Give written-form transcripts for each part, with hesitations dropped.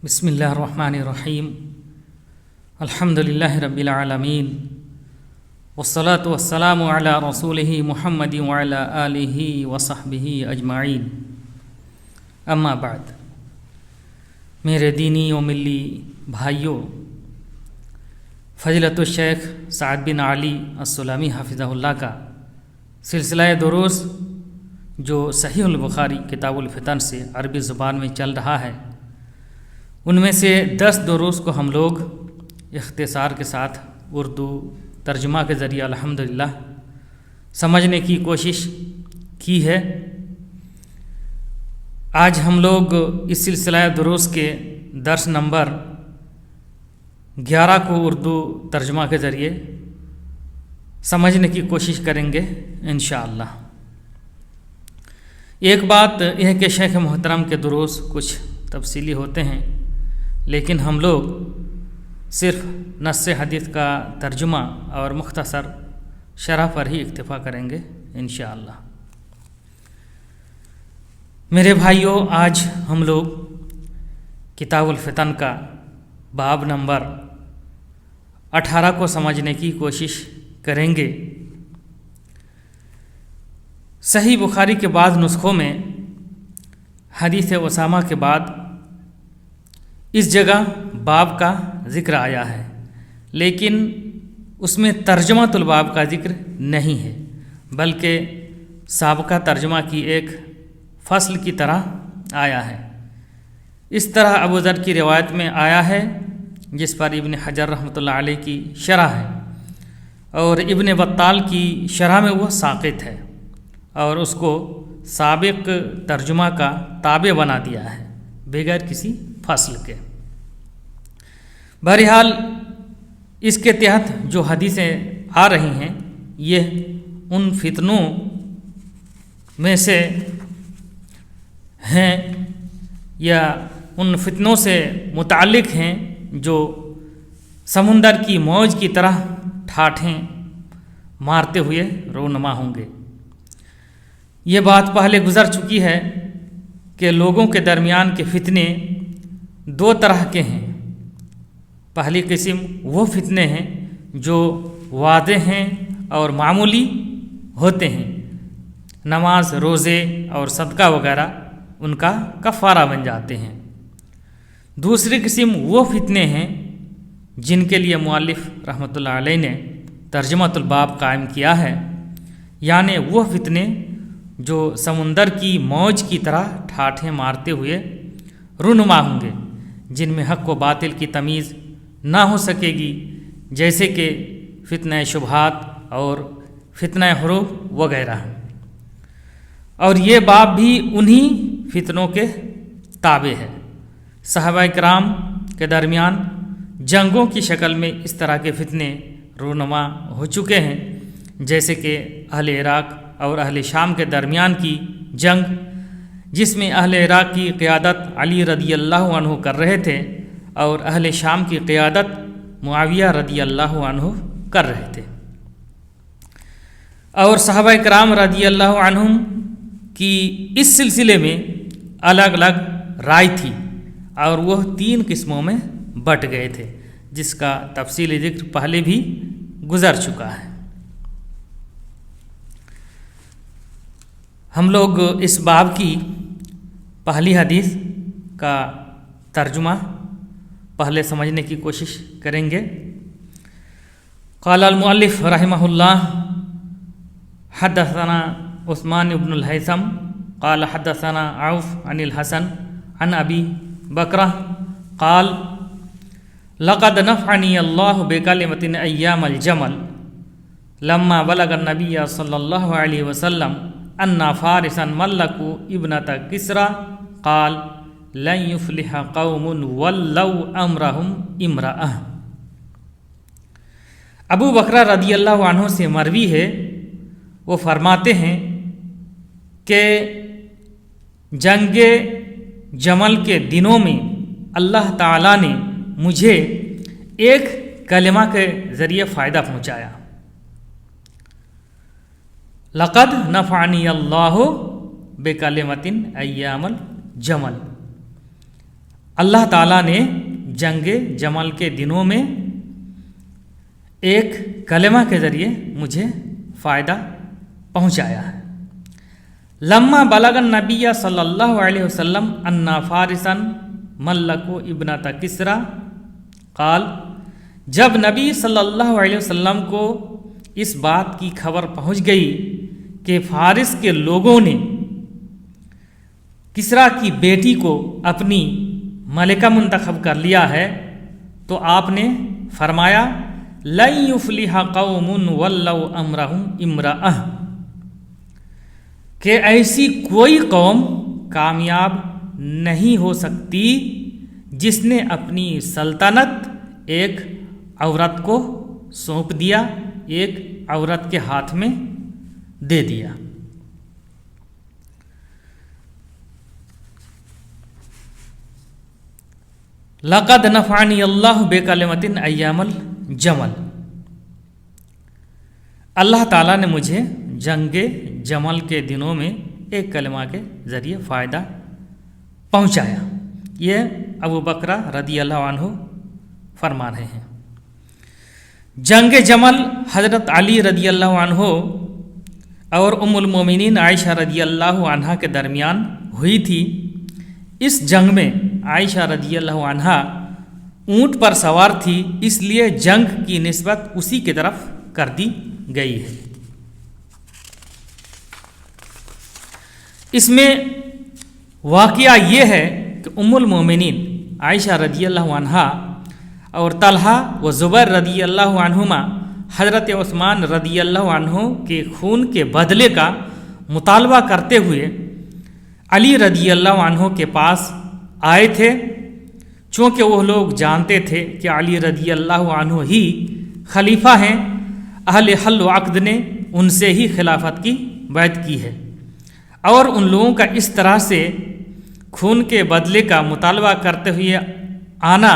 بسم اللہ الرحمن الرحیم الحمد للہ رب العالمین والصلاة والسلام علی رسولہ محمد وعلی آلہ وصحبہ اجمعین، اما بعد۔ میرے دینی و ملی بھائیوں، فضیلت الشیخ سعد بن علی السلامی حافظہ اللہ کا سلسلہ دروس جو صحیح البخاری کتاب الفتن سے عربی زبان میں چل رہا ہے، ان میں سے 10 دروس کو ہم لوگ اختصار کے ساتھ اردو ترجمہ کے ذریعے الحمدللہ سمجھنے کی کوشش کی ہے۔ آج ہم لوگ اس سلسلہ دروس کے درس نمبر 11 کو اردو ترجمہ کے ذریعے سمجھنے کی کوشش کریں گے انشاءاللہ۔ ایک بات یہ ہے کہ شیخ محترم کے دروس کچھ تفصیلی ہوتے ہیں، لیکن ہم لوگ صرف نص حدیث کا ترجمہ اور مختصر شرح پر ہی اکتفا کریں گے انشاءاللہ۔ میرے بھائیوں، آج ہم لوگ کتاب الفتن کا باب نمبر 18 کو سمجھنے کی کوشش کریں گے۔ صحیح بخاری کے بعض نسخوں میں حدیث اسامہ کے بعد اس جگہ باب کا ذکر آیا ہے، لیکن اس میں ترجمۃ الباب کا ذکر نہیں ہے، بلکہ سابقہ ترجمہ کی ایک فصل کی طرح آیا ہے۔ اس طرح ابو ذر کی روایت میں آیا ہے، جس پر ابن حجر رحمۃ اللہ علیہ کی شرح ہے، اور ابن بطال کی شرح میں وہ ساقط ہے اور اس کو سابق ترجمہ کا تابع بنا دیا ہے بغیر کسی فصل کے۔ بہرحال اس کے تحت جو حدیثیں آ رہی ہیں، یہ ان فتنوں میں سے ہیں یا ان فتنوں سے متعلق ہیں جو سمندر کی موج کی طرح ٹھاٹھیں مارتے ہوئے رونما ہوں گے۔ یہ بات پہلے گزر چکی ہے کہ لوگوں کے درمیان کے فتنے 2 طرح کے ہیں۔ پہلی قسم وہ فتنے ہیں جو واضح ہیں اور معمولی ہوتے ہیں، نماز، روزے اور صدقہ وغیرہ ان کا کفارہ بن جاتے ہیں۔ دوسری قسم وہ فتنے ہیں جن کے لیے مؤلف رحمۃ اللہ علیہ نے ترجمۃ الباب قائم کیا ہے، یعنی وہ فتنے جو سمندر کی موج کی طرح ٹھاٹھیں مارتے ہوئے رونما ہوں گے، جن میں حق و باطل کی تمیز نہ ہو سکے گی، جیسے کہ فتنہ شبہات اور فتنہ حروف وغیرہ۔ اور یہ باب بھی انہی فتنوں کے تابع ہے۔ صحابہ کرام کے درمیان جنگوں کی شکل میں اس طرح کے فتنے رونما ہو چکے ہیں، جیسے کہ اہل عراق اور اہل شام کے درمیان کی جنگ، جس میں اہل عراق کی قیادت علی رضی اللہ عنہ کر رہے تھے اور اہل شام کی قیادت معاویہ رضی اللہ عنہ کر رہے تھے۔ اور صحابہ کرام رضی اللہ عنہم کی اس سلسلے میں الگ الگ رائے تھی اور وہ 3 قسموں میں بٹ گئے تھے، جس کا تفصیلی ذکر پہلے بھی گزر چکا ہے۔ ہم لوگ اس باب کی پہلی حدیث کا ترجمہ پہلے سمجھنے کی کوشش کریں گے۔ قال المؤلف رحمہ اللہ حدثنا عثمان بن الہیثم قال حدثنا عوف عن الحسن عن ابی بکرہ قال لقد نفعنی اللہ بکلمۃ ایام الجمل لما بلغ النبی صلی اللہ علیہ وسلم ان فارسا ملکوا ابنۃ کسریٰ قال لن یفلح قوم ولوا امرہم امرأۃ۔ ابو بکرہ رضی اللہ عنہ سے مروی ہے، وہ فرماتے ہیں کہ جنگ جمل کے دنوں میں اللہ تعالیٰ نے مجھے ایک کلمہ کے ذریعے فائدہ پہنچایا۔ لقد نفعنی اللہ بکلمۃ ایام الجمل، اللہ تعالیٰ نے جنگ جمل کے دنوں میں ایک کلمہ کے ذریعے مجھے فائدہ پہنچایا ہے۔ لما بلغ النبی صلی اللہ علیہ وسلم ان فارسا ملکوا ابنۃ کسریٰ قال، جب نبی صلی اللہ علیہ وسلم کو اس بات کی خبر پہنچ گئی کہ فارس کے لوگوں نے کسریٰ کی بیٹی کو اپنی ملکہ منتخب کر لیا ہے، تو آپ نے فرمایا لن یفلح قوم ولوا امرهم امرأة، کہ ایسی کوئی قوم کامیاب نہیں ہو سکتی جس نے اپنی سلطنت ایک عورت کو سونپ دیا، ایک عورت کے ہاتھ میں دے دیا۔ لقد نفعنی اللہ بکلمۃ ایام الجمل، اللہ تعالیٰ نے مجھے جنگ جمل کے دنوں میں ایک کلمہ کے ذریعے فائدہ پہنچایا۔ یہ ابو بکرہ رضی اللہ عنہ فرما رہے ہیں۔ جنگ جمل حضرت علی رضی اللہ عنہ اور ام المومنین عائشہ رضی اللہ عنہ کے درمیان ہوئی تھی۔ اس جنگ میں عائشہ رضی اللہ عنہ اونٹ پر سوار تھی، اس لیے جنگ کی نسبت اسی کی طرف کر دی گئی ہے۔ اس میں واقعہ یہ ہے کہ ام المومنین عائشہ رضی اللہ عنہ اور طلحہ و زبیر رضی اللہ عنہما حضرت عثمان رضی اللہ عنہ کے خون کے بدلے کا مطالبہ کرتے ہوئے علی رضی اللہ عنہ کے پاس آئے تھے، چونکہ وہ لوگ جانتے تھے کہ علی رضی اللہ عنہ ہی خلیفہ ہیں، اہل حل و عقد نے ان سے ہی خلافت کی بیعت کی ہے، اور ان لوگوں کا اس طرح سے خون کے بدلے کا مطالبہ کرتے ہوئے آنا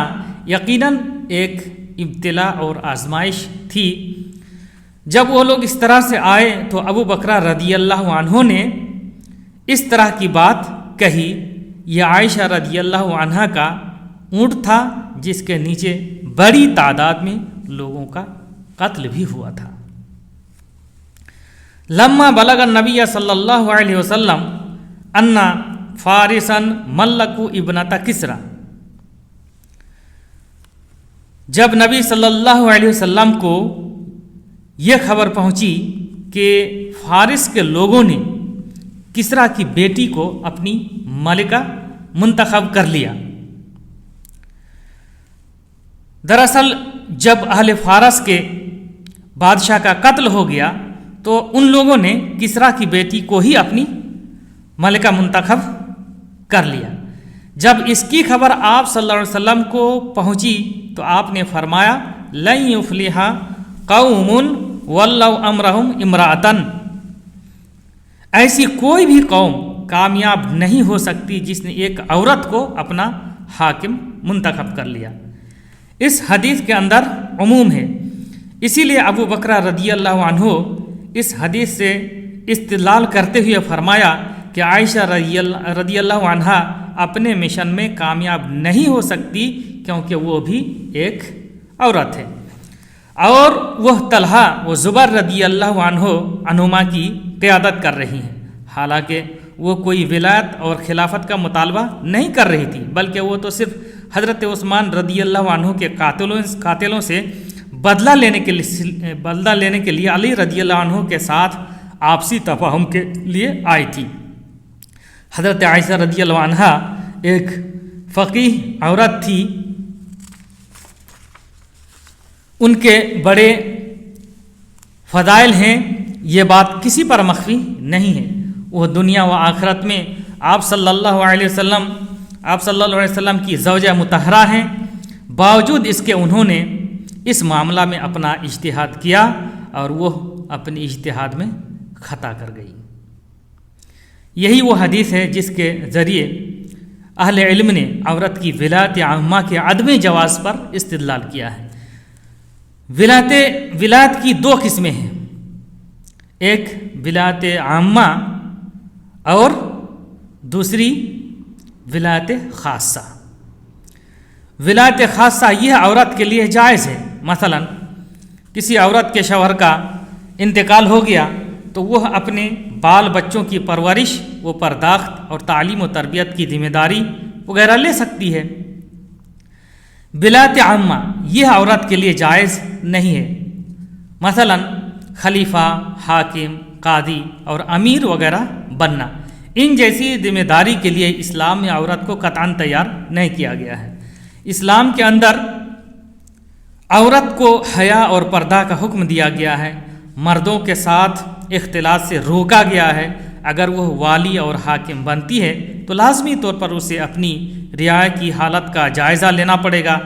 یقیناً ایک ابتلا اور آزمائش تھی۔ جب وہ لوگ اس طرح سے آئے تو ابو بکرہ رضی اللہ عنہ نے اس طرح کی بات کہی، یہ عائشہ رضی اللہ عنہ کا اونٹ تھا جس کے نیچے بڑی تعداد میں لوگوں کا قتل بھی ہوا تھا۔ لما بلغ النبی صلی اللہ علیہ وسلم ان فارسا ملکوا ابنۃ کسریٰ، جب نبی صلی اللہ علیہ وسلم کو یہ خبر پہنچی کہ فارس کے لوگوں نے کسریٰ کی بیٹی کو اپنی ملکہ منتخب کر لیا۔ دراصل جب اہل فارس کے بادشاہ کا قتل ہو گیا تو ان لوگوں نے کسریٰ کی بیٹی کو ہی اپنی ملکہ منتخب کر لیا۔ جب اس کی خبر آپ صلی اللہ علیہ وسلم کو پہنچی تو آپ نے فرمایا لن یفلح قوم ولوا امرهم امرأة، ایسی کوئی بھی قوم کامیاب نہیں ہو سکتی جس نے ایک عورت کو اپنا حاکم منتخب کر لیا۔ اس حدیث کے اندر عموم ہے، اسی لیے ابو بکرہ رضی اللہ عنہ اس حدیث سے استدلال کرتے ہوئے فرمایا کہ عائشہ رضی اللہ عنہ اپنے مشن میں کامیاب نہیں ہو سکتی کیونکہ وہ بھی ایک عورت ہے، اور وہ طلحہ و زبیر رضی اللہ عنہما کی قیادت کر رہی ہیں، حالانکہ وہ کوئی ولایت اور خلافت کا مطالبہ نہیں کر رہی تھی، بلکہ وہ تو صرف حضرت عثمان رضی اللہ عنہ کے قاتلوں سے بدلہ لینے کے لیے علی رضی اللہ عنہ کے ساتھ آپسی تفاہم کے لیے آئی تھی۔ حضرت عائشہ رضی اللہ عنہ ایک فقیہ عورت تھی، ان کے بڑے فضائل ہیں، یہ بات کسی پر مخفی نہیں ہے۔ وہ دنیا و آخرت میں آپ صلی اللہ علیہ وسلم کی زوجہ مطہرہ ہیں، باوجود اس کے انہوں نے اس معاملہ میں اپنا اجتہاد کیا اور وہ اپنی اجتہاد میں خطا کر گئی۔ یہی وہ حدیث ہے جس کے ذریعے اہل علم نے عورت کی ولایت عامہ کے عدم جواز پر استدلال کیا ہے۔ ولایت کی دو قسمیں ہیں، ایک ولایت عامہ اور دوسری ولایت خاصہ۔ ولایت خاصہ یہ عورت کے لیے جائز ہے۔ مثلا کسی عورت کے شوہر کا انتقال ہو گیا تو وہ اپنے بال بچوں کی پرورش و پرداخت اور تعلیم و تربیت کی ذمہ داری وغیرہ لے سکتی ہے۔ ولایت عامہ یہ عورت کے لیے جائز نہیں ہے۔ مثلا خلیفہ، حاکم، قاضی اور امیر وغیرہ بننا، ان جیسی ذمہ داری کے لیے اسلام میں عورت کو قطعاً تیار نہیں کیا گیا ہے۔ اسلام کے اندر عورت کو حیا اور پردہ کا حکم دیا گیا ہے۔ مردوں کے ساتھ اختلاط سے روکا گیا ہے۔ اگر وہ والی اور حاکم بنتی ہے تو لازمی طور پر اسے اپنی رعایا کی حالت کا جائزہ لینا پڑے گا۔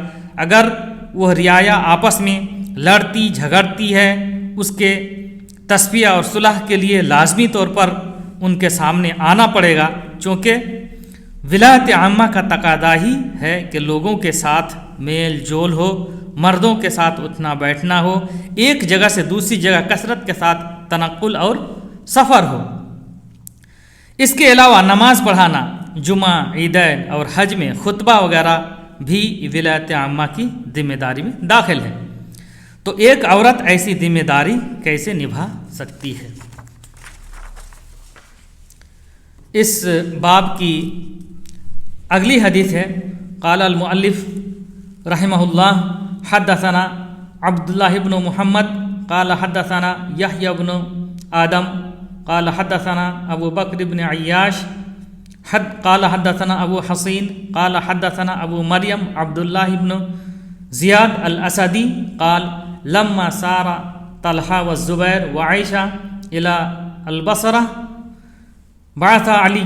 اگر وہ رعایا آپس میں لڑتی جھگڑتی ہے، اس کے تصفیہ اور صلح کے لیے لازمی طور پر ان کے سامنے آنا پڑے گا، چونکہ ولایت عامہ کا تقاضا ہی ہے کہ لوگوں کے ساتھ میل جول ہو، مردوں کے ساتھ اٹھنا بیٹھنا ہو، ایک جگہ سے دوسری جگہ کثرت کے ساتھ تنقل اور سفر ہو۔ اس کے علاوہ نماز پڑھانا، جمعہ، عیدین اور حج میں خطبہ وغیرہ بھی ولایت عامہ کی ذمہ داری میں داخل ہے۔ تو ایک عورت ایسی ذمہ داری کیسے نبھا سکتی ہے؟ اس باب کی اگلی حدیث ہے، قال المؤلف رحمہ اللہ حدثنا عبداللہ بن محمد قال حدثنا یحیی بن آدم قال حدثنا ابو بکر بن عیاش قال حدثنا ابو حسین قال حدثنا ابو مریم عبداللہ بن زیاد الاسدی قال لما سار طلحہ والزبیر وعائشہ الى البصرہ بعث علی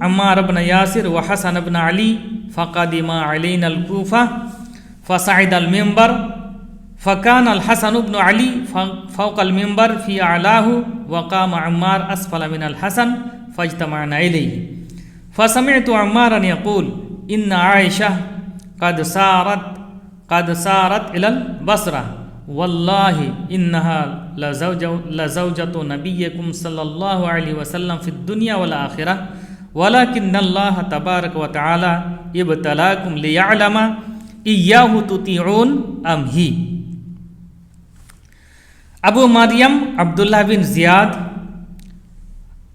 عمار بن یاسر وحسن بن علی فقدم علینا الکوفہ فصعد المنبر فكان الحسن بن علي فوق المنبر في أعلاه وقام عمار أسفل من الحسن فاجتمعنا إليه فسمعت عمارا يقول إن عائشة قد سارت إلى البصرة والله إنها لزوجة نبيكم صلى الله عليه وسلم في الدنيا والآخرة ولكن الله تبارك وتعالى ابتلاكم ليعلم إياه تطيعون أم هي۔ ابو مریم عبداللہ بن زیاد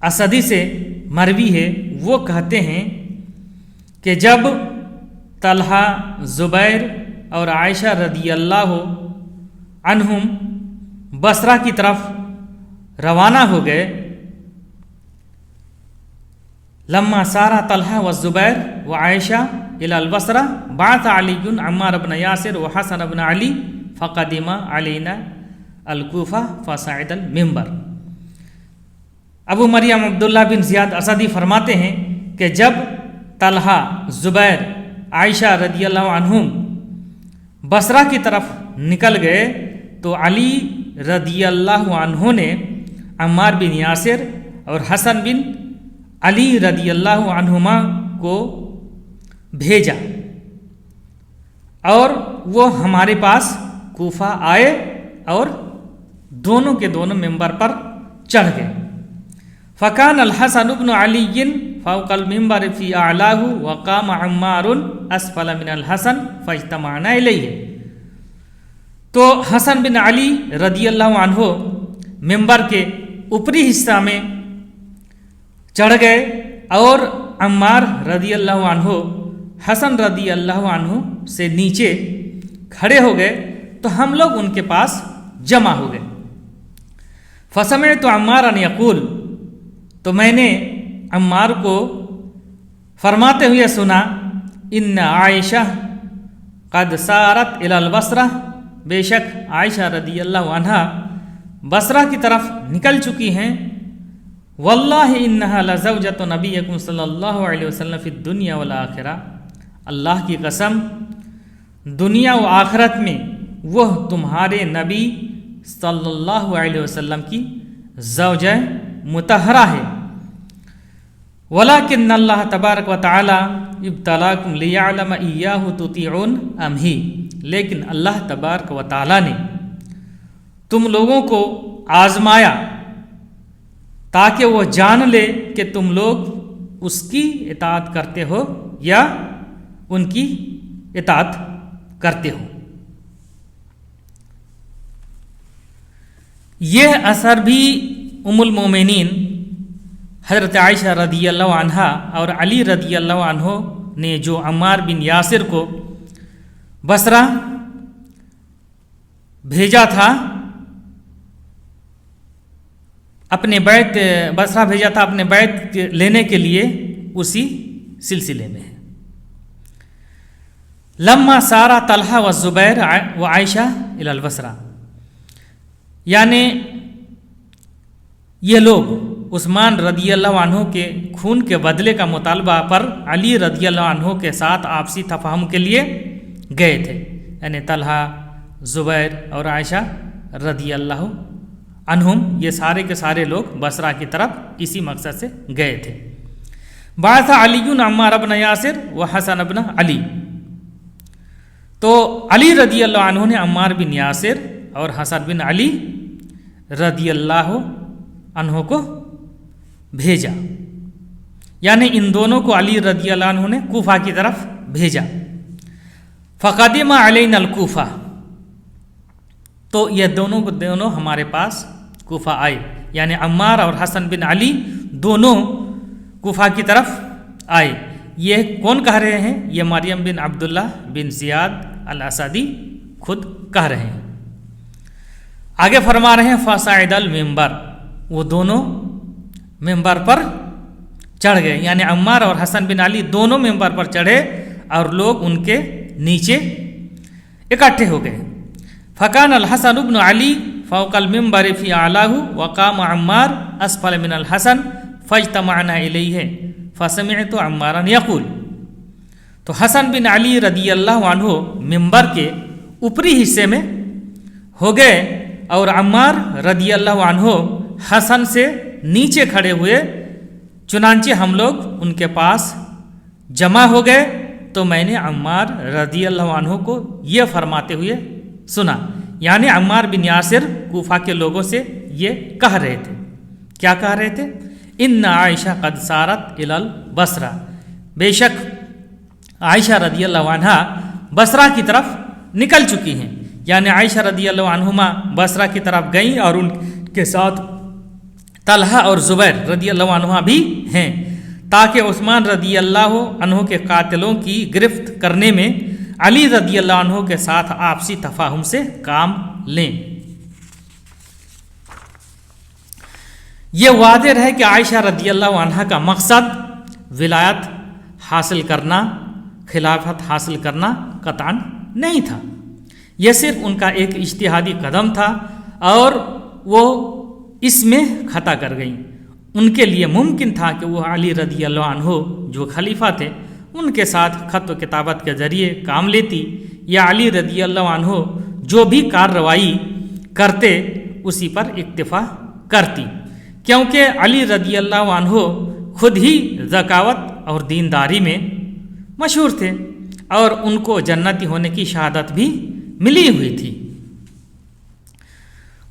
اسدی سے مروی ہے، وہ کہتے ہیں کہ جب طلحہ، زبیر اور عائشہ رضی اللہ عنہم بصرہ کی طرف روانہ ہو گئے، لما سارا طلحہ والزبیر وعائشہ الى البصرہ بعث علی عمار بن یاسر وحسن بن علی فقدم علینا الکوفہ فصعد المنبر۔ ابو مریم عبداللہ بن زیاد اسدی فرماتے ہیں کہ جب طلحہ، زبیر، عائشہ رضی اللہ عنہم بصرہ کی طرف نکل گئے تو علی رضی اللہ عنہ نے عمار بن یاسر اور حسن بن علی رضی اللہ عنہما کو بھیجا اور وہ ہمارے پاس کوفہ آئے اور دونوں کے دونوں ممبر پر چڑھ گئے۔ فکان الحسن بن علی فوق المنبر فی اعلاہ وقام عمار اسفل من الحسن فاجتمعنا الیہ۔ تو حسن بن علی رضی اللہ عنہ ممبر کے اوپری حصہ میں چڑھ گئے اور عمار رضی اللہ عنہ حسن رضی اللہ عنہ سے نیچے کھڑے ہو گئے تو ہم لوگ ان کے پاس جمع ہو گئے۔ فسمعت عمارا یقول، تو میں نے عمار کو فرماتے ہوئے سنا، ان عائشہ قد سارت الی البصرہ، بے شک عائشہ رضی اللہ عنہا بصرہ کی طرف نکل چکی ہیں، واللہ انہا لزوجۃ نبیکم صلی اللہ علیہ وسلم فی الدنیا والآخرہ، اللہ کی قسم دنیا و آخرت میں وہ تمہارے نبی صلی اللہ علیہ وسلم کی زوجہ مطہرہ ہے، ولیکن اللہ تبارک و تعالی ابتلاکم لیعلم ایاہ تطیعون ام ہی، لیکن اللہ تبارک و تعالی نے تم لوگوں کو آزمایا تاکہ وہ جان لے کہ تم لوگ اس کی اطاعت کرتے ہو یا ان کی اطاعت کرتے ہو۔ یہ اثر بھی ام المومنین حضرت عائشہ رضی اللہ عنہا اور علی رضی اللہ عنہ نے جو عمار بن یاسر کو بصرہ بھیجا تھا اپنے بیت بصرہ بھیجا تھا اپنے بیت لینے کے لیے، اسی سلسلے میں ہے۔ لما سارا طلحہ و زبیر و عائشہ الی البصرہ، یعنی یہ لوگ عثمان رضی اللہ عنہ کے خون کے بدلے کا مطالبہ پر علی رضی اللہ عنہ کے ساتھ آپسی تفاہم کے لیے گئے تھے، یعنی طلحہ، زبیر اور عائشہ رضی اللہ عنہم، یہ سارے کے سارے لوگ بصرہ کی طرف اسی مقصد سے گئے تھے۔ بعث علی عمار بن یاسر و حسن بن علی، تو علی رضی اللہ عنہ نے عمار بن یاسر اور حسن بن علی رضی اللہ عنہ کو بھیجا، یعنی ان دونوں کو علی رضی اللہ عنہ نے کوفہ کی طرف بھیجا۔ فقدم علینا الکوفہ، تو یہ دونوں ہمارے پاس کوفہ آئے، یعنی عمار اور حسن بن علی دونوں کوفہ کی طرف آئے۔ یہ کون کہہ رہے ہیں؟ یہ مریم بن عبداللہ بن زیاد الاسدی خود کہہ رہے ہیں۔ آگے فرما رہے ہیں فصعد المنبر، وہ دونوں ممبر پر چڑھ گئے، یعنی عمار اور حسن بن علی دونوں ممبر پر چڑھے اور لوگ ان کے نیچے اکٹھے ہو گئے۔ فکان الحسن بن علی فوق المنبر فی اعلاہ وقام عمار اسفل من الحسن فاجتمعنا الیہ فسمعت عمارا یقول، تو حسن بن علی رضی اللہ عنہ ممبر کے اوپری حصے میں ہو گئے اور عمار رضی اللہ عنہ حسن سے نیچے کھڑے ہوئے، چنانچہ ہم لوگ ان کے پاس جمع ہو گئے تو میں نے عمار رضی اللہ عنہ کو یہ فرماتے ہوئے سنا، یعنی عمار بن یاسر کوفہ کے لوگوں سے یہ کہہ رہے تھے، کیا کہہ رہے تھے؟ ان عائشہ قد سارت الی البصرہ، بے شک عائشہ رضی اللہ عنہا بصرہ کی طرف نکل چکی ہیں، یعنی عائشہ رضی اللہ عنہما بصرہ کی طرف گئیں اور ان کے ساتھ طلحہ اور زبیر رضی اللہ عنہ بھی ہیں، تاکہ عثمان رضی اللہ عنہ کے قاتلوں کی گرفت کرنے میں علی رضی اللہ عنہ کے ساتھ آپسی تفاہم سے کام لیں۔ یہ واضح ہے کہ عائشہ رضی اللہ عنہ کا مقصد ولایت حاصل کرنا، خلافت حاصل کرنا قطعاً نہیں تھا، یہ صرف ان کا ایک اجتہادی قدم تھا اور وہ اس میں خطا کر گئیں۔ ان کے لیے ممکن تھا کہ وہ علی رضی اللہ عنہ جو خلیفہ تھے ان کے ساتھ خط و کتابت کے ذریعے کام لیتی، یا علی رضی اللہ عنہ جو بھی کارروائی کرتے اسی پر اکتفا کرتی، کیونکہ علی رضی اللہ عنہ خود ہی ذکاوت اور دینداری میں مشہور تھے اور ان کو جنتی ہونے کی شہادت بھی ملی ہوئی تھی۔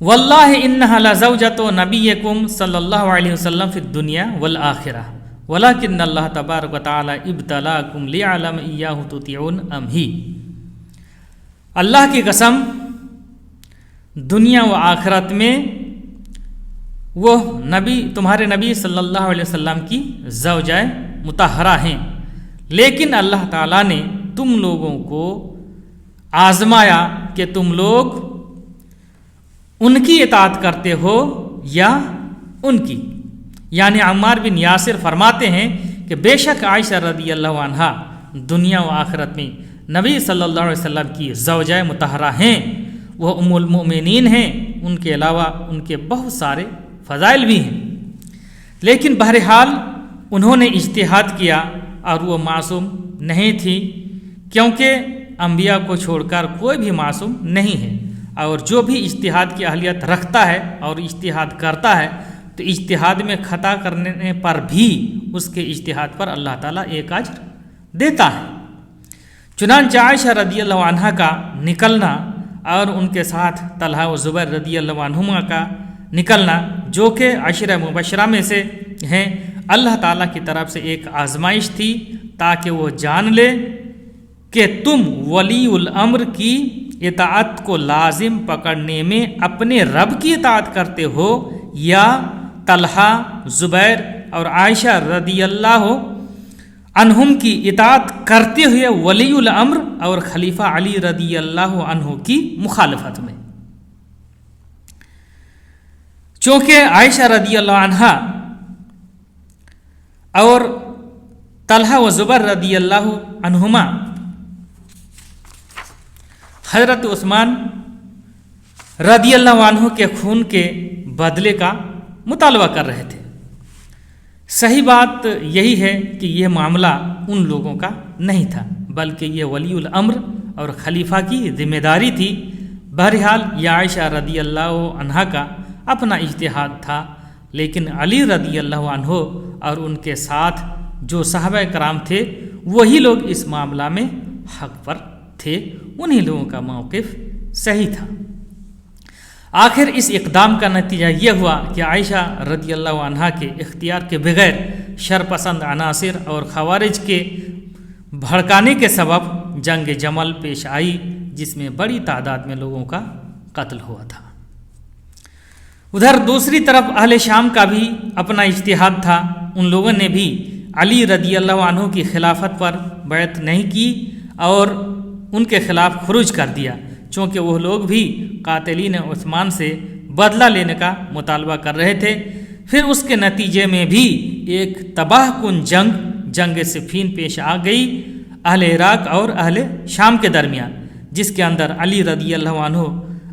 واللہ انہا لزوجۃ نبیکم صلی اللہ علیہ وسلم فی الدنیا والآخرہ ولکن اللہ تبارک و تعالی ابتلاکم لیعلم ایاہ تطیعون ام ہی، اللہ کی قسم دنیا و آخرت میں وہ نبی تمہارے نبی صلی اللہ علیہ وسلم کی زوجہ مطہرہ ہیں، لیکن اللہ تعالیٰ نے تم لوگوں کو آزمایا کہ تم لوگ ان کی اطاعت کرتے ہو یا ان کی، یعنی عمار بن یاسر فرماتے ہیں کہ بے شک عائشہ رضی اللہ عنہا دنیا و آخرت میں نبی صلی اللہ علیہ وسلم کی زوجہ مطہرہ ہیں، وہ ام المؤمنین ہیں، ان کے علاوہ ان کے بہت سارے فضائل بھی ہیں، لیکن بہرحال انہوں نے اجتہاد کیا اور وہ معصوم نہیں تھی، کیونکہ انبیاء کو چھوڑ کر کوئی بھی معصوم نہیں ہے، اور جو بھی اجتہاد کی اہلیت رکھتا ہے اور اجتہاد کرتا ہے تو اجتہاد میں خطا کرنے پر بھی اس کے اجتہاد پر اللہ تعالیٰ ایک اجر دیتا ہے۔ چنانچہ عائشہ رضی اللہ عنہا کا نکلنا اور ان کے ساتھ طلحہ و زبیر رضی اللہ عنہما کا نکلنا، جو کہ عشرہ مبشرہ میں سے ہیں، اللہ تعالیٰ کی طرف سے ایک آزمائش تھی تاکہ وہ جان لے کہ تم ولی الامر کی اطاعت کو لازم پکڑنے میں اپنے رب کی اطاعت کرتے ہو یا طلحہ، زبیر اور عائشہ رضی اللہ عنہم کی اطاعت کرتے ہوئے ولی الامر اور خلیفہ علی رضی اللہ عنہ کی مخالفت میں؟ چونکہ عائشہ رضی اللہ عنہا اور طلحہ و زبیر رضی اللہ عنہما حضرت عثمان رضی اللہ عنہ کے خون کے بدلے کا مطالبہ کر رہے تھے۔ صحیح بات یہی ہے کہ یہ معاملہ ان لوگوں کا نہیں تھا، بلکہ یہ ولی الامر اور خلیفہ کی ذمہ داری تھی۔ بہرحال یہ عائشہ رضی اللہ عنہا کا اپنا اجتہاد تھا، لیکن علی رضی اللہ عنہ اور ان کے ساتھ جو صحابہ کرام تھے وہی لوگ اس معاملہ میں حق پر تھے، انہی لوگوں کا موقف صحیح تھا۔ آخر اس اقدام کا نتیجہ یہ ہوا کہ عائشہ رضی اللہ عنہا کے اختیار کے بغیر شرپسند عناصر اور خوارج کے بھڑکانے کے سبب جنگ جمل پیش آئی، جس میں بڑی تعداد میں لوگوں کا قتل ہوا تھا۔ ادھر دوسری طرف اہل شام کا بھی اپنا اجتہاد تھا۔ ان لوگوں نے بھی علی رضی اللہ عنہ کی خلافت پر بیعت نہیں کی اور ان کے خلاف خروج کر دیا، چونکہ وہ لوگ بھی قاتلین عثمان سے بدلہ لینے کا مطالبہ کر رہے تھے۔ پھر اس کے نتیجے میں بھی ایک تباہ کن جنگ صفین پیش آ گئی اہل عراق اور اہل شام کے درمیان، جس کے اندر علی رضی اللہ عنہ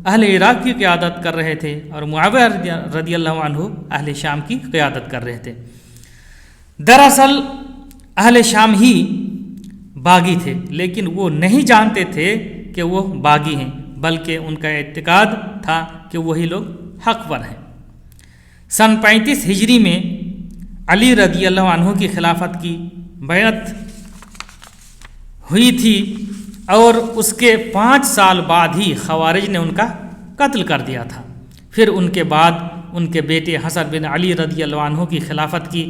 اہل عراق کی قیادت کر رہے تھے اور معاویہ رضی اللہ عنہ اہل شام کی قیادت کر رہے تھے۔ دراصل اہل شام ہی باغی تھے، لیکن وہ نہیں جانتے تھے کہ وہ باغی ہیں، بلکہ ان کا اعتقاد تھا کہ وہی لوگ حق پر ہیں۔ سن 35 ہجری میں علی رضی اللہ عنہ کی خلافت کی بیعت ہوئی تھی اور اس کے 5 سال بعد ہی خوارج نے ان کا قتل کر دیا تھا۔ پھر ان کے بعد ان کے بیٹے حسن بن علی رضی اللہ عنہ کی خلافت کی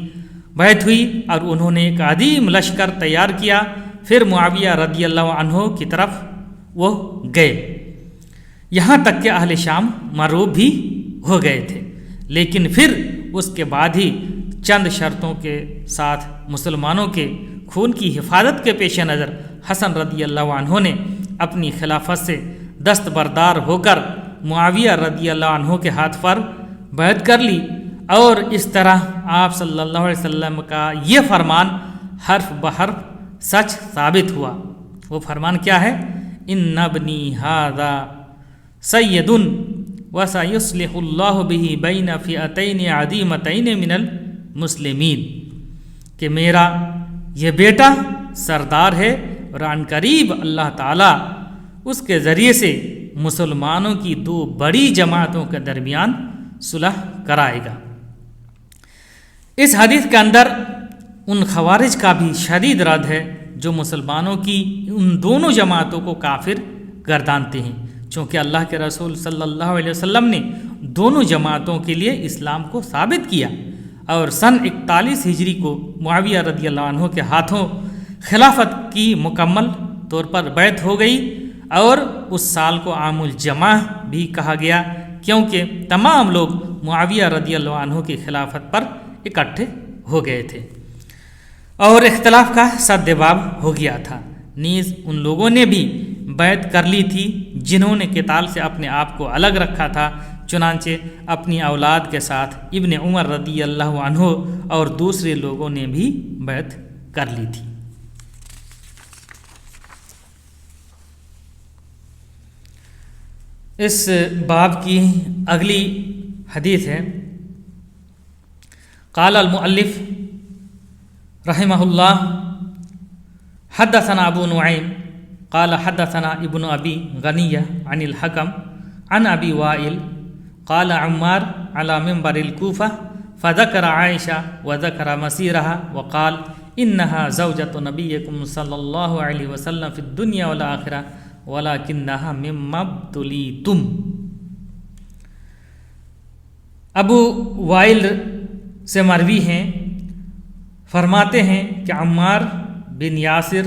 بیعت ہوئی اور انہوں نے ایک عظیم لشکر تیار کیا۔ پھر معاویہ رضی اللہ عنہ کی طرف وہ گئے، یہاں تک کہ اہل شام مرعوب بھی ہو گئے تھے، لیکن پھر اس کے بعد ہی چند شرطوں کے ساتھ مسلمانوں کے خون کی حفاظت کے پیش نظر حسن رضی اللہ عنہ نے اپنی خلافت سے دستبردار ہو کر معاویہ رضی اللہ عنہ کے ہاتھ پر بیعت کر لی، اور اس طرح آپ صلی اللہ علیہ وسلم کا یہ فرمان حرف بحرف سچ ثابت ہوا۔ وہ فرمان کیا ہے؟ ان ابنی ھذا سید وسیصلح اللہ بہ بین فئتین عظیمتین من المسلمین، کہ میرا یہ بیٹا سردار ہے اور عن قریب اللہ تعالیٰ اس کے ذریعے سے مسلمانوں کی 2 بڑی جماعتوں کے درمیان صلح کرائے گا۔ اس حدیث کے اندر ان خوارج کا بھی شدید رد ہے جو مسلمانوں کی ان دونوں جماعتوں کو کافر گردانتے ہیں، چونکہ اللہ کے رسول صلی اللہ علیہ وسلم نے دونوں جماعتوں کے لیے اسلام کو ثابت کیا، اور سن 41 ہجری کو معاویہ رضی اللہ عنہ کے ہاتھوں خلافت کی مکمل طور پر بیعت ہو گئی، اور اس سال کو عام الجمع بھی کہا گیا، کیونکہ تمام لوگ معاویہ رضی اللہ عنہ کی خلافت پر اکٹھے ہو گئے تھے اور اختلاف کا سدباب ہو گیا تھا۔ نیز ان لوگوں نے بھی بیعت کر لی تھی جنہوں نے قتال سے اپنے آپ کو الگ رکھا تھا، چنانچہ اپنی اولاد کے ساتھ ابن عمر رضی اللہ عنہ اور دوسرے لوگوں نے بھی بیعت کر لی تھی۔ اس باب کی اگلی حدیث ہے، قال المؤلف رحمہ اللہ حدثنا ابو نعیم قال حدثنا ابن ابی غنیہ عن الحکم عن ابی وائل قال عمار على منبر الكوفہ فذكر عائشہ وذكر مسیرها وقال انها زوجة نبیکم صلی اللہ علیہ وسلم فی الدنیا والآخرہ ولکنها مما ابتلیتم۔ ابو وائل سے مروی ہیں، فرماتے ہیں کہ عمار بن یاسر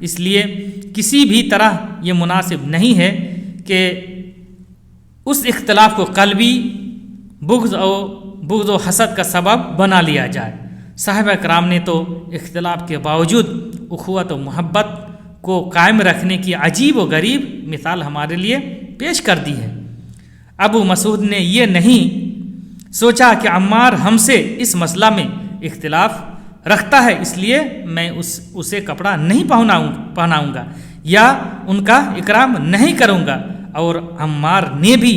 اس لیے کسی بھی طرح یہ مناسب نہیں ہے کہ اس اختلاف کو قلبی بغض و حسد کا سبب بنا لیا جائے۔ صحابہ کرام نے تو اختلاف کے باوجود اخوت و محبت کو قائم رکھنے کی عجیب و غریب مثال ہمارے لیے پیش کر دی ہے۔ ابو مسعود نے یہ نہیں سوچا کہ عمار ہم سے اس مسئلہ میں اختلاف رکھتا ہے اس لیے میں اسے کپڑا نہیں پہناؤں گا یا ان کا اکرام نہیں کروں گا، اور عمار نے بھی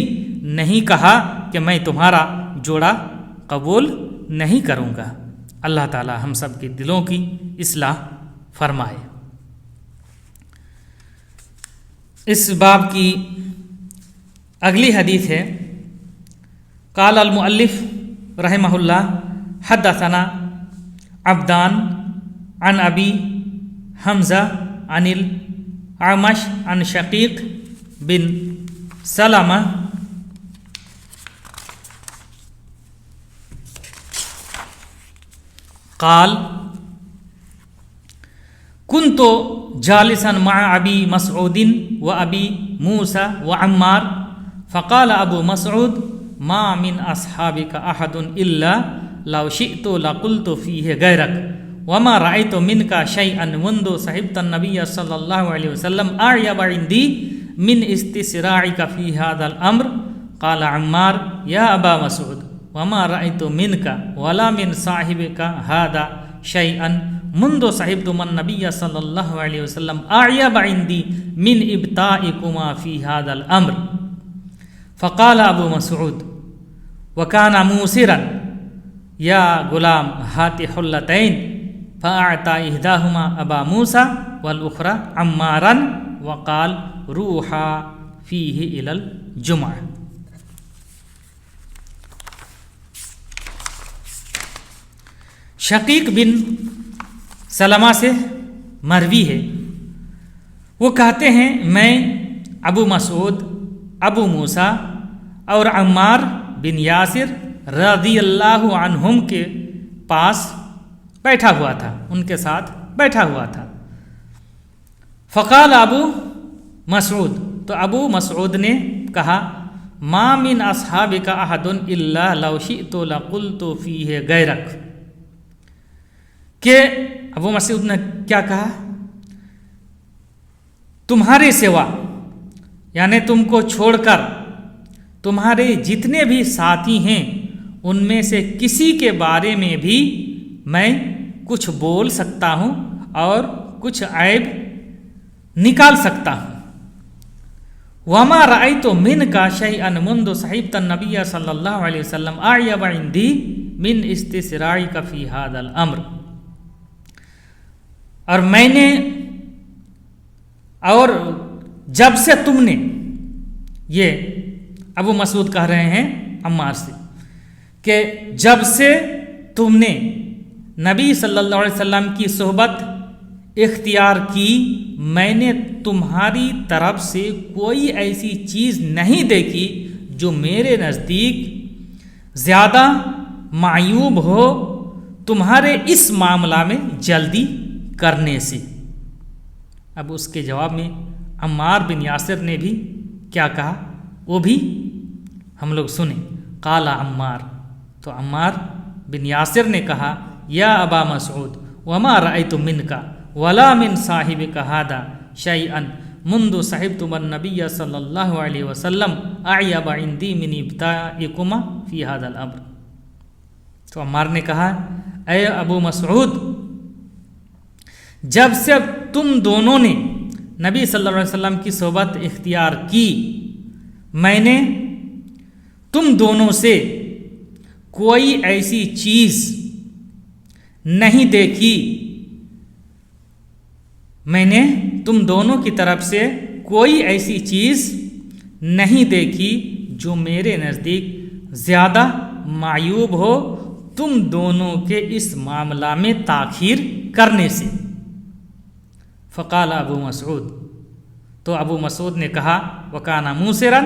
نہیں کہا کہ میں تمہارا جوڑا قبول نہیں کروں گا۔ اللہ تعالی ہم سب کے دلوں کی اصلاح فرمائے۔ اس باب کی اگلی حدیث ہے، قال المؤلف رحمہ اللہ حدثنا عبدان عن ابی حمزہ عن الاعمش عن شقیق بن سلمہ قال كنت جالسا مع ابي مسعود وابي موسى وعمار فقال ابو مسعود ما من اصحابك احد الا لو شئت لقلت فيه غيرك وما رأيت منك شيئا منذ صحبت النبي صلى الله عليه وسلم أعيب عندي من استسراعك في هذا الأمر قال عمار يا أبا مسعود وما رأيت منك ولا من صاحبك هذا شيئا منذ صحبتم النبي صلى الله عليه وسلم أعيب عندي من إبطائكما في هذا الأمر فقال أبو مسعود وكان موسرا يا غلام هات حلتين فأعطى إحداهما أبا موسى والأخرى عمارا وقال روحا فيه إلى الجمعة۔ شقیق بن سلمہ سے مروی ہے، وہ کہتے ہیں میں ابو مسعود، ابو موسیٰ اور عمار بن یاسر رضی اللہ عنہم کے پاس بیٹھا ہوا تھا، ان کے ساتھ بیٹھا ہوا تھا۔ فقال ابو مسعود، تو ابو مسعود نے کہا ما من اصحابک احد الا لو شئت لقلت فیہ غیرک، کہ ابو مسعود نے کیا کہا، تمہارے سوا یعنی تم کو چھوڑ کر تمہارے جتنے بھی ساتھی ہیں ان میں سے کسی کے بارے میں بھی میں کچھ بول سکتا ہوں اور کچھ عیب نکال سکتا ہوں۔ وما رأيت منك شيئا منذ صحبت النبي صلی اللہ علیہ وسلم أعيب عندي من استسراعك في هذا الأمر، اور میں نے اور جب سے تم نے، یہ ابو مسعود کہہ رہے ہیں عمار سے، کہ جب سے تم نے نبی صلی اللہ علیہ وسلم کی صحبت اختیار کی میں نے تمہاری طرف سے کوئی ایسی چیز نہیں دیکھی جو میرے نزدیک زیادہ معیوب ہو تمہارے اس معاملہ میں جلدی کرنے سے۔ اب اس کے جواب میں عمار بن یاسر نے بھی کیا کہا وہ بھی ہم لوگ سنیں۔ قال عمار، تو عمار بن یاسر نے کہا یا ابا مسعود وما رأيت منك ولا من صاحبك هذا شيئا منذ صحبتم النبي صلی اللہ علیہ وسلم أعيب عندي من ابتائكما في هذا الأمر۔ تو عمار نے کہا اے ابو مسعود، جب سے تم دونوں نے نبی صلی اللہ علیہ وسلم کی صحبت اختیار کی میں نے تم دونوں سے کوئی ایسی چیز نہیں دیکھی، میں نے تم دونوں کی طرف سے کوئی ایسی چیز نہیں دیکھی جو میرے نزدیک زیادہ معیوب ہو تم دونوں کے اس معاملہ میں تاخیر کرنے سے۔ فقال ابو مسعود، تو ابو مسعود نے کہا وکانا موسرا،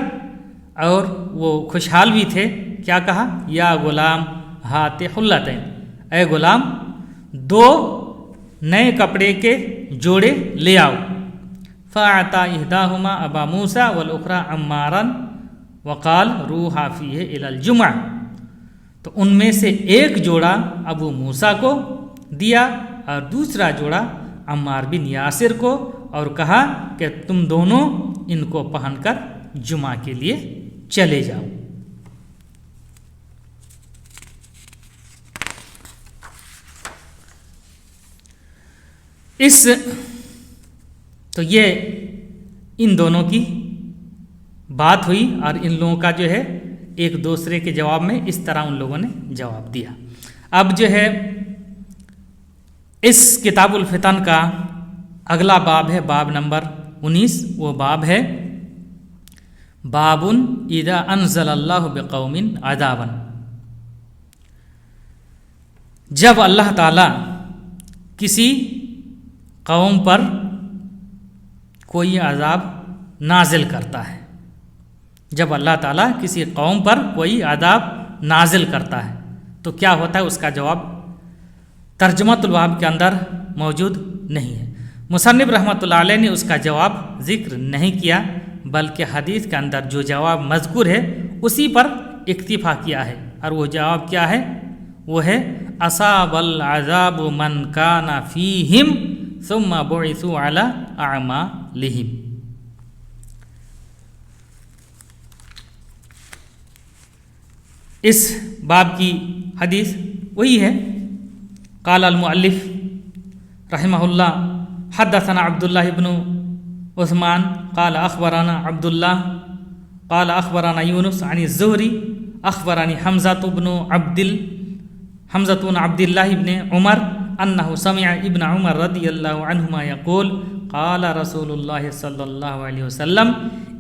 اور وہ خوشحال بھی تھے، کیا کہا یا غلام ہات حلتین، اے غلام دو نئے کپڑے کے جوڑے لے آؤ۔ فَأَعْطَى إِحْدَاهُمَا أَبَا مُوسَى وَالْأُخْرَى عَمَّارًا وَقَالَ رُوحَا فِيهِ إِلَى الْجُمْعَةِ، تو ان میں سے ایک جوڑا ابو موسیٰ کو دیا اور دوسرا جوڑا عمار بن یاسر کو، اور کہا کہ تم دونوں ان کو پہن کر جمعہ کے لیے چلے جاؤ۔ تو یہ ان دونوں کی بات ہوئی، اور ان لوگوں کا جو ہے ایک دوسرے کے جواب میں اس طرح ان لوگوں نے جواب دیا۔ اب جو ہے اس کتاب الفتن کا اگلا باب ہے باب نمبر 19، وہ باب ہے باب اذا انزل اللہ بقوم عذابا، جب اللہ تعالی کسی قوم پر کوئی عذاب نازل کرتا ہے، جب اللہ تعالیٰ کسی قوم پر کوئی عذاب نازل کرتا ہے تو کیا ہوتا ہے، اس کا جواب ترجمۃ الباب کے اندر موجود نہیں ہے۔ مصنف رحمۃ اللہ علیہ نے اس کا جواب ذکر نہیں کیا، بلکہ حدیث کے اندر جو جواب مذکور ہے اسی پر اکتفا کیا ہے، اور وہ جواب کیا ہے، وہ ہے اصاب العذاب من کان فیہم ثم بعثوا علی اعمالہم۔ اس باب کی حدیث وہی ہے۔ قال المؤلف رحمہ اللہ حدثنا عبداللہ بن عثمان قال اخبرنا عبداللہ قال اخبرنا یونس عن الزہری اخبرنی حمزۃ بن عبد اللہ بن عمر انہ سمع ابن عمر رضی اللہ عنہما یقول قال رسول اللہ صلی اللہ علیہ وسلم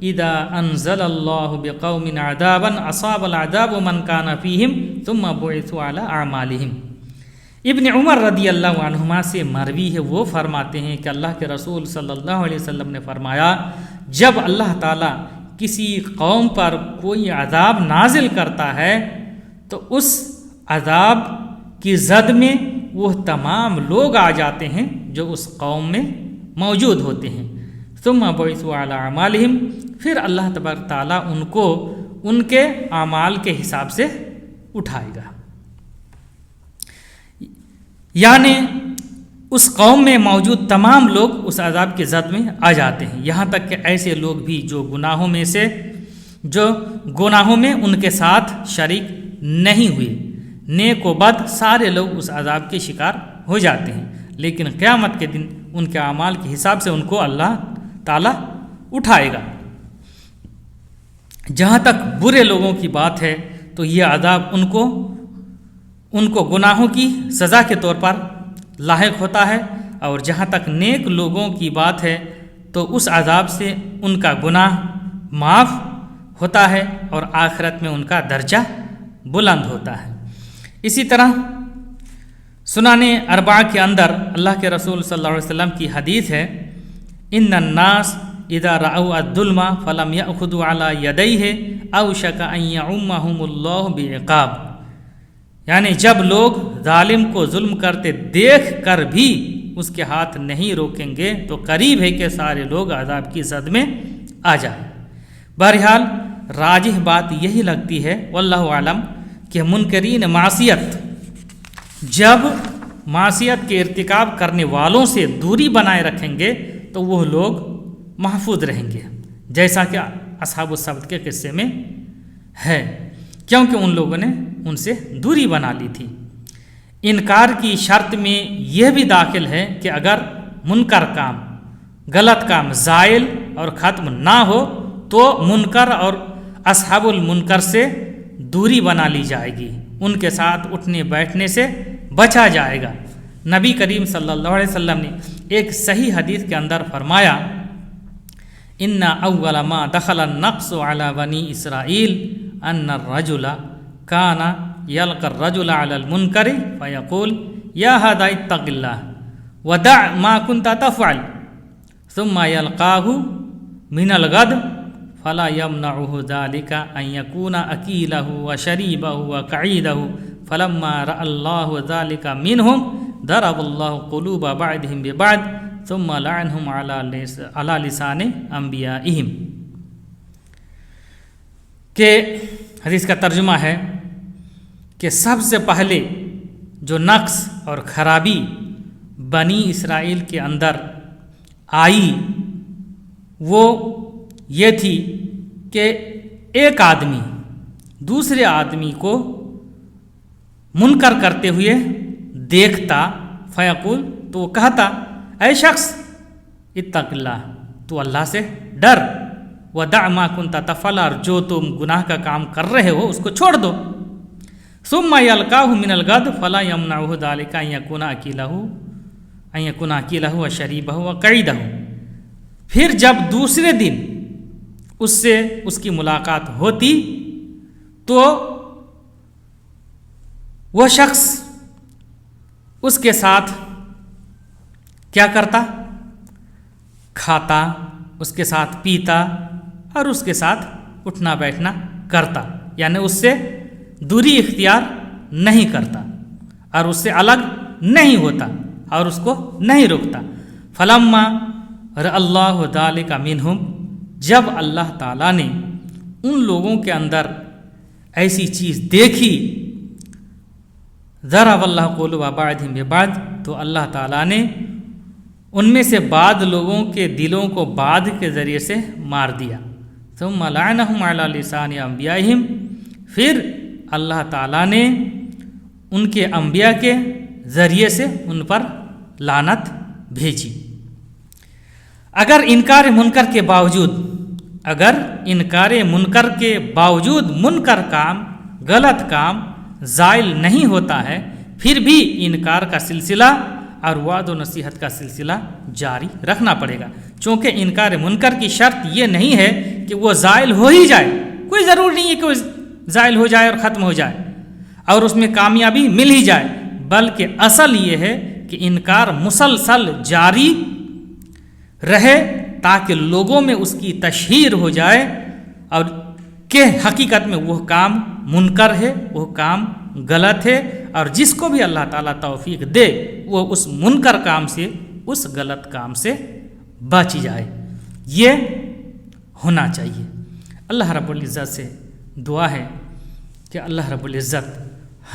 اذا انزل اللہ بقوم عذابا اصاب العذاب من کان فیہم ثم بعثوا علی اعمالہم۔ ابن عمر رضی اللہ عنہما سے مروی ہے، وہ فرماتے ہیں کہ اللہ کے رسول صلی اللہ علیہ وسلم نے فرمایا، جب اللہ تعالیٰ کسی قوم پر کوئی عذاب نازل کرتا ہے تو اس عذاب کی زد میں وہ تمام لوگ آ جاتے ہیں جو اس قوم میں موجود ہوتے ہیں۔ ثم بعثوا علی اعمالہم، پھر اللہ تبارک تعالیٰ ان کو ان کے اعمال کے حساب سے اٹھائے گا، یعنی اس قوم میں موجود تمام لوگ اس عذاب کے زد میں آ جاتے ہیں، یہاں تک کہ ایسے لوگ بھی جو گناہوں میں ان کے ساتھ شریک نہیں ہوئے، نیک و بد سارے لوگ اس عذاب کے شکار ہو جاتے ہیں، لیکن قیامت کے دن ان کے اعمال کے حساب سے ان کو اللہ تعالیٰ اٹھائے گا۔ جہاں تک برے لوگوں کی بات ہے تو یہ عذاب ان کو گناہوں کی سزا کے طور پر لاحق ہوتا ہے، اور جہاں تک نیک لوگوں کی بات ہے تو اس عذاب سے ان کا گناہ معاف ہوتا ہے اور آخرت میں ان کا درجہ بلند ہوتا ہے۔ اسی طرح سنن اربعہ کے اندر اللہ کے رسول صلی اللہ علیہ وسلم کی حدیث ہے، ان الناس اذا رأوا الظلم فلم يأخذوا على يديه اوشك ان يعمهم الله بعقاب، یعنی جب لوگ ظالم کو ظلم کرتے دیکھ کر بھی اس کے ہاتھ نہیں روکیں گے تو قریب ہے کہ سارے لوگ عذاب کی زد میں آ جائیں۔ بہرحال راجح بات یہی لگتی ہے واللہ اعلم کہ منکرین معصیت جب معصیت کے ارتکاب کرنے والوں سے دوری بنائے رکھیں گے تو وہ لوگ محفوظ رہیں گے، جیسا کہ اصحاب السبت کے قصے میں ہے، کیونکہ ان لوگوں نے ان سے دوری بنا لی تھی۔ انکار کی شرط میں یہ بھی داخل ہے کہ اگر منکر کام، غلط کام زائل اور ختم نہ ہو تو منکر اور اصحاب المنکر سے دوری بنا لی جائے گی، ان کے ساتھ اٹھنے بیٹھنے سے بچا جائے گا۔ نبی کریم صلی اللہ علیہ وسلم نے ایک صحیح حدیث کے اندر فرمایا، ان اول ما دخل النقص على بنی اسرائیل ان الرجل کان یلقى الرجل على المنکر فیقول یا هذا اتق اللہ ودع ما كنت تفعل ثم یلقاه من الغد فلا يمنعه ذلك ان يكون اکیلہ وشریبہ وقعیدہ فلما رأى الله ذلك منهم ضرب الله قلوب بعضهم ببعض ثم لعنهم علی لسان انبیائہم، کہ حدیث کا ترجمہ ہے کہ سب سے پہلے جو نقص اور خرابی بنی اسرائیل کے اندر آئی وہ یہ تھی کہ ایک آدمی دوسرے آدمی کو منکر کرتے ہوئے دیکھتا، فیقول، تو وہ کہتا، اے شخص اتق اللہ، تو اللہ سے ڈر، ودع ما کنت تفعل، اور جو تم گناہ کا کام کر رہے ہو اس کو چھوڑ دو، ثم یلقاہ من الغد فلا یمنعہ ذلک ان یکون اکیلہ وشریبہ وقعیدہ، پھر جب دوسرے دن اس سے اس کی ملاقات ہوتی تو وہ شخص اس کے ساتھ کیا کرتا؟ کھاتا، اس کے ساتھ پیتا اور اس کے ساتھ اٹھنا بیٹھنا کرتا، یعنی اس سے دوری اختیار نہیں کرتا اور اس سے الگ نہیں ہوتا اور اس کو نہیں روکتا۔ فلما رأى اللہ ذلک منہم، جب اللہ تعالیٰ نے ان لوگوں کے اندر ایسی چیز دیکھی، ضرب اللہ قلوب بعضهم ببعض، تو اللہ تعالیٰ نے ان میں سے بعض لوگوں کے دلوں کو بعض کے ذریعے سے مار دیا، ثم لعنهم علی لسان انبیائہم، پھر اللہ تعالیٰ نے ان کے انبیاء کے ذریعے سے ان پر لعنت بھیجی۔ اگر انکار منکر کے باوجود منکر کام، غلط کام زائل نہیں ہوتا ہے، پھر بھی انکار کا سلسلہ اور وعد و نصیحت کا سلسلہ جاری رکھنا پڑے گا، چونکہ انکار منکر کی شرط یہ نہیں ہے کہ وہ زائل ہو ہی جائے، کوئی ضرور نہیں ہے کہ وہ زائل ہو جائے اور ختم ہو جائے اور اس میں کامیابی مل ہی جائے، بلکہ اصل یہ ہے کہ انکار مسلسل جاری رہے تاکہ لوگوں میں اس کی تشہیر ہو جائے اور کہ حقیقت میں وہ کام منکر ہے، وہ کام غلط ہے، اور جس کو بھی اللہ تعالیٰ توفیق دے وہ اس منکر کام سے، اس غلط کام سے بچ جائے۔ یہ ہونا چاہیے۔ اللہ رب العزت سے دعا ہے کہ اللہ رب العزت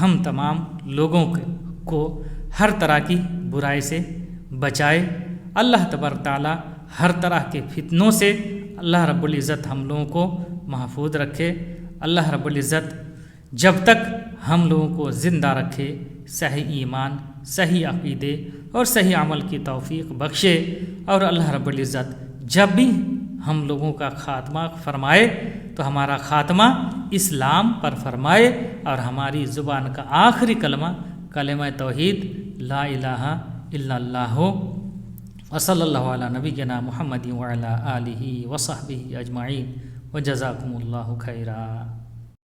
ہم تمام لوگوں کو ہر طرح کی برائی سے بچائے۔ اللہ تبارک تعالیٰ ہر طرح کے فتنوں سے اللہ رب العزت ہم لوگوں کو محفوظ رکھے۔ اللہ رب العزت جب تک ہم لوگوں کو زندہ رکھے، صحیح ایمان، صحیح عقیدے اور صحیح عمل کی توفیق بخشے، اور اللہ رب العزت جب بھی ہم لوگوں کا خاتمہ فرمائے تو ہمارا خاتمہ اسلام پر فرمائے اور ہماری زبان کا آخری کلمہ کلمہ توحید لا الہ الا اللہ ہو۔ وصلی اللہ علی نبینا محمد وعلی آلہ وصحبہ اجمعین، وجزاکم اللہ خیرا۔